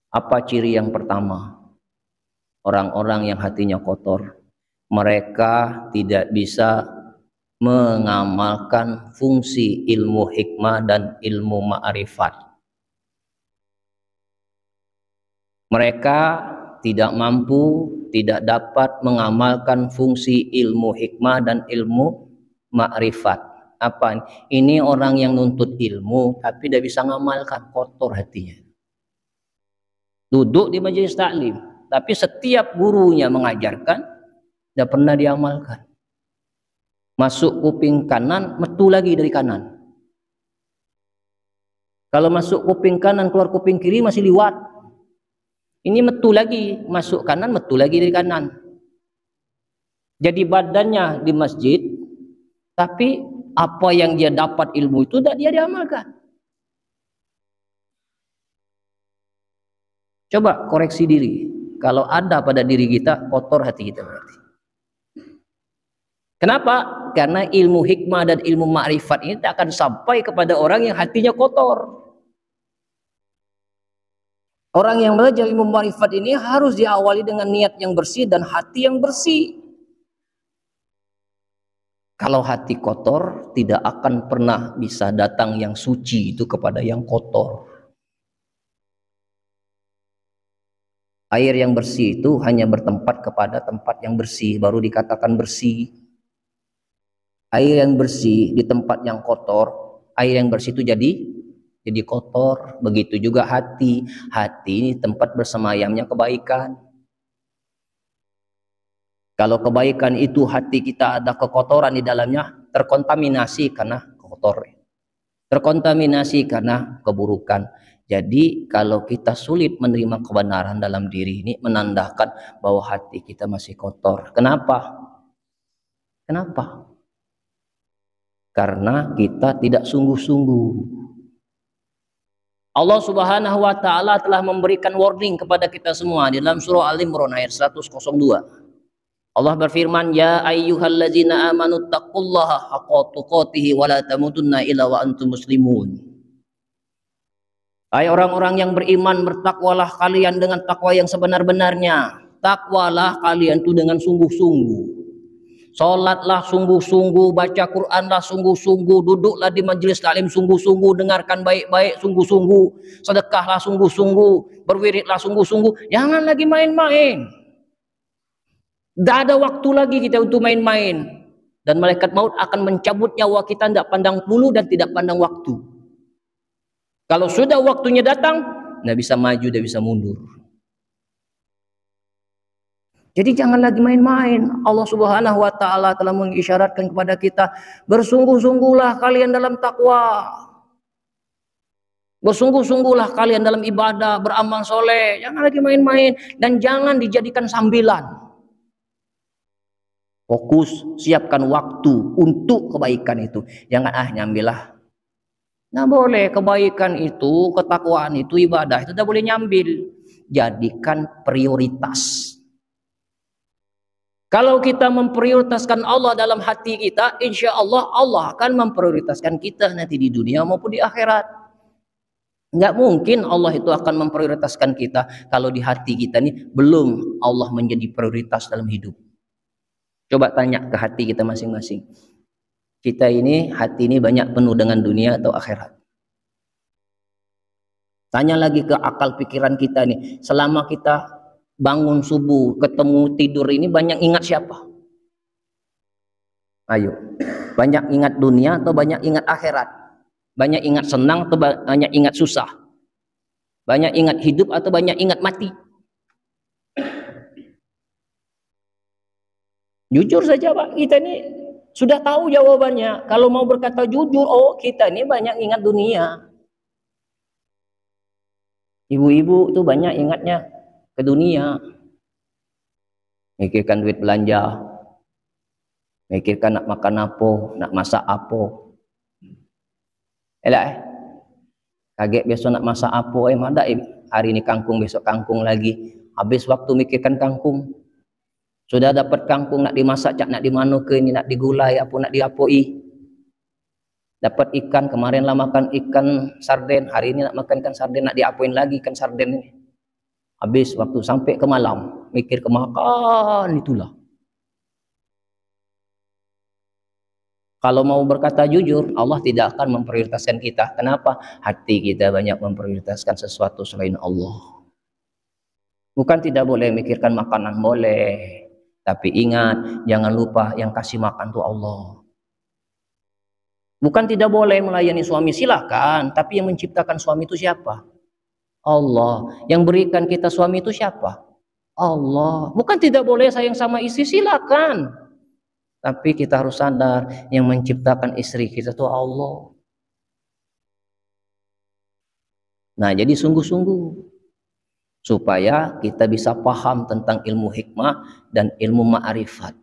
Apa ciri yang pertama? Orang-orang yang hatinya kotor, mereka tidak bisa mengamalkan fungsi ilmu hikmah dan ilmu ma'rifat. Mereka tidak mampu, tidak dapat mengamalkan fungsi ilmu hikmah dan ilmu ma'rifat. Apa? Ini orang yang nuntut ilmu tapi tidak bisa ngamalkan, kotor hatinya. Duduk di majelis taklim, tapi setiap gurunya mengajarkan tidak pernah diamalkan. Masuk kuping kanan, metu lagi dari kanan. Kalau masuk kuping kanan, keluar kuping kiri masih liwat. Ini metu lagi, masuk kanan, metu lagi dari kanan. Jadi badannya di masjid, tapi apa yang dia dapat ilmu itu tidak dia diamalkan. Coba koreksi diri. Kalau ada pada diri kita, kotor hati kita berarti. Kenapa? Karena ilmu hikmah dan ilmu ma'rifat ini tak akan sampai kepada orang yang hatinya kotor. Orang yang belajar ilmu ma'rifat ini harus diawali dengan niat yang bersih dan hati yang bersih. Kalau hati kotor, tidak akan pernah bisa datang yang suci itu kepada yang kotor. Air yang bersih itu hanya bertempat kepada tempat yang bersih, baru dikatakan bersih. Air yang bersih di tempat yang kotor, air yang bersih itu jadi kotor. Begitu juga hati. Hati ini tempat bersemayamnya kebaikan. Kalau kebaikan itu hati kita ada kekotoran di dalamnya, terkontaminasi karena kotor. Terkontaminasi karena keburukan. Jadi kalau kita sulit menerima kebenaran dalam diri ini, menandakan bahwa hati kita masih kotor. Kenapa? Kenapa? Karena kita tidak sungguh-sungguh. Allah Subhanahu wa taala telah memberikan warning kepada kita semua di dalam surah Al-Imran ayat 102. Allah berfirman, "Ya ayyuhallazina amanu taqullaha haqqa tuqatih wa la tamutunna illa wa antum muslimun." Hai orang-orang yang beriman, bertakwalah kalian dengan takwa yang sebenar-benarnya. Takwalah kalian itu dengan sungguh-sungguh. Salatlah sungguh-sungguh, baca Quranlah sungguh-sungguh, duduklah di majelis taklim sungguh-sungguh, dengarkan baik-baik sungguh-sungguh, sedekahlah sungguh-sungguh, berwiridlah sungguh-sungguh. Jangan lagi main-main. Tidak ada waktu lagi kita untuk main-main. Dan malaikat maut akan mencabut nyawa kita, tidak pandang bulu dan tidak pandang waktu. Kalau sudah waktunya datang, tidak bisa maju, tidak bisa mundur. Jadi jangan lagi main-main. Allah Subhanahu wa taala telah mengisyaratkan kepada kita, bersungguh-sungguhlah kalian dalam takwa. Bersungguh-sungguhlah kalian dalam ibadah, beramal soleh. Jangan lagi main-main dan jangan dijadikan sambilan. Fokus, siapkan waktu untuk kebaikan itu. Jangan nyambilah. Nah boleh, kebaikan itu, ketakwaan itu, ibadah itu tidak boleh nyambil. Jadikan prioritas. Kalau kita memprioritaskan Allah dalam hati kita, insya Allah Allah akan memprioritaskan kita nanti di dunia maupun di akhirat. Nggak mungkin Allah itu akan memprioritaskan kita kalau di hati kita ini belum Allah menjadi prioritas dalam hidup. Coba tanya ke hati kita masing-masing. Kita ini, hati ini banyak penuh dengan dunia atau akhirat? Tanya lagi ke akal pikiran kita nih. Selama kita bangun subuh, ketemu tidur ini banyak ingat siapa? Ayo. Banyak ingat dunia atau banyak ingat akhirat? Banyak ingat senang atau banyak ingat susah? Banyak ingat hidup atau banyak ingat mati? Jujur saja Pak, kita ini sudah tahu jawabannya. Kalau mau berkata jujur, oh kita ini banyak ingat dunia. Ibu-ibu itu banyak ingatnya ke dunia. Mikirkan duit belanja. Mikirkan nak makan apa, nak masak apa. Kaget besok nak masak apa, ada hari ini kangkung, besok kangkung lagi. Habis waktu mikirkan kangkung. Sudah dapat kangkung nak dimasak, cak nak dimano ke ini, nak digulai, apa nak diapoi. Dapat ikan, kemarin lah makan ikan sarden, hari ini nak makan ikan sarden, nak diapoin lagi ikan sarden ini. Habis waktu sampai ke malam, mikir ke makan itulah. Kalau mau berkata jujur, Allah tidak akan memprioritaskan kita. Kenapa? Hati kita banyak memprioritaskan sesuatu selain Allah. Bukan tidak boleh mikirkan makanan, boleh. Tapi ingat, jangan lupa yang kasih makan itu Allah. Bukan tidak boleh melayani suami, silakan. Tapi yang menciptakan suami itu siapa? Allah. Yang berikan kita suami itu siapa? Allah. Bukan tidak boleh sayang sama istri, silakan. Tapi kita harus sadar yang menciptakan istri kita itu Allah. Nah, jadi sungguh-sungguh supaya kita bisa paham tentang ilmu hikmah dan ilmu ma'rifat.